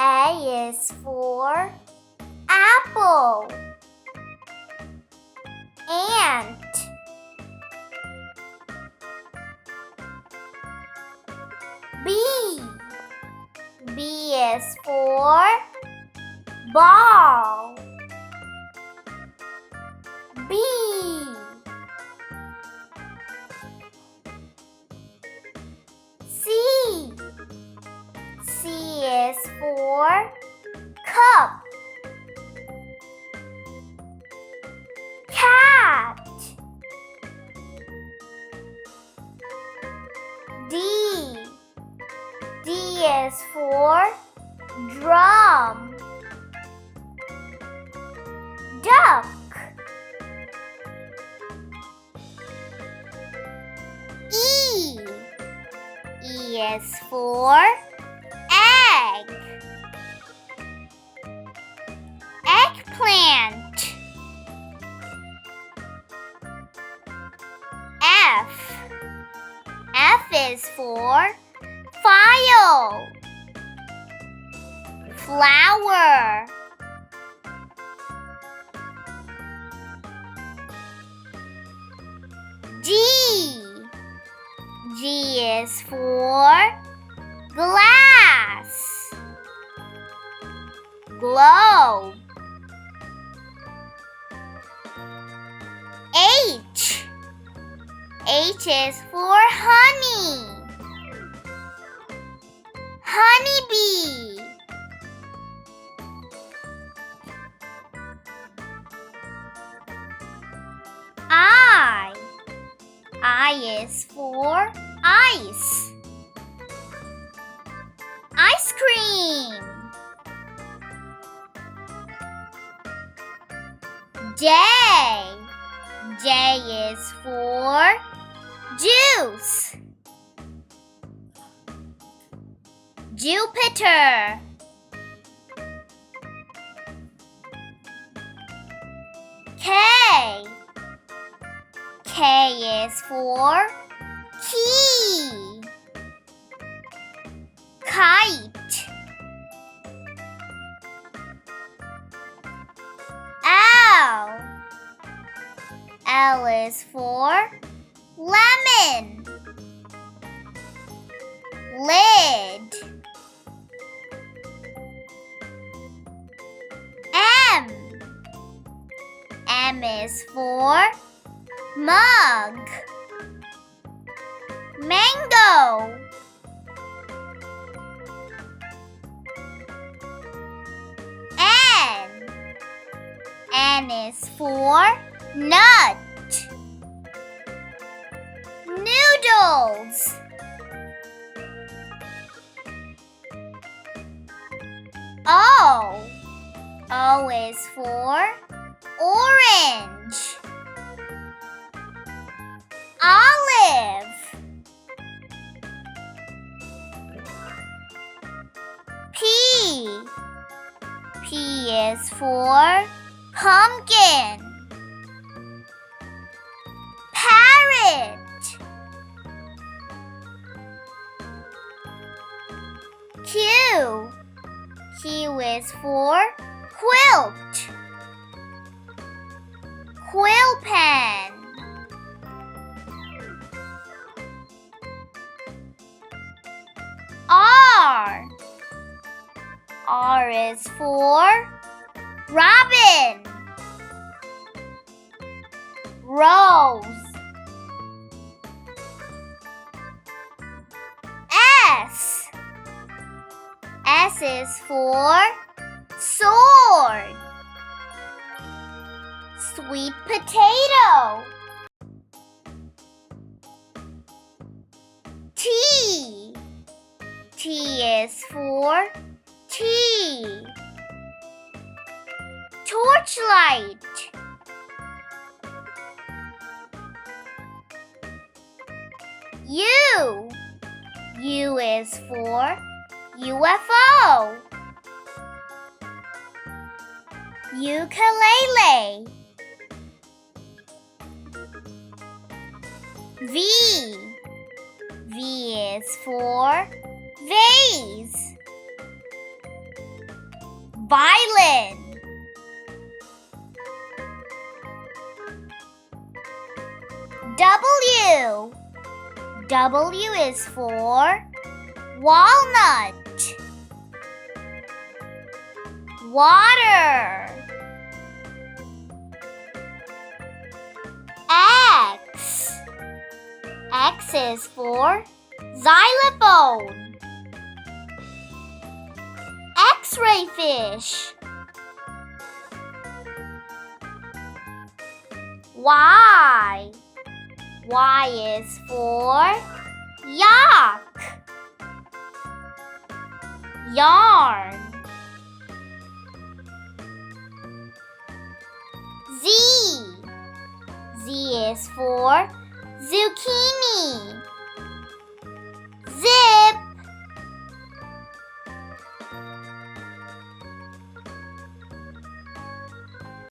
A is for apple. Ant. B. B is for ball. B. C. C is for cup. Cat. D. D is for drum. Duck. E. E is for egg. Eggplant. F. F is for file. Flower. G. G is for glass. Globe. H. H is for honey. Honeybee. I is for ice. Ice cream. J. J is for juice. Jupiter. K. K is for key. Kite. L. L is for lemon. Lid. M. M is for mug. Mango. N. N is for nut. Noodles. O. O is for orange. Olive. P. P is for pumpkin. Parrot. Q. Q is for quilt. Quill pen. R. R is for robin. Rose. S. S is for sword. Sweet potato. T. T is for tea. Torchlight. U. U is for UFO. Ukulele. V. V is for vase. violin. W. W is for walnut. Water. X. X is for xylophone. X-ray fish. Y. Y is for yak. Yarn. Z. Z is for zucchini.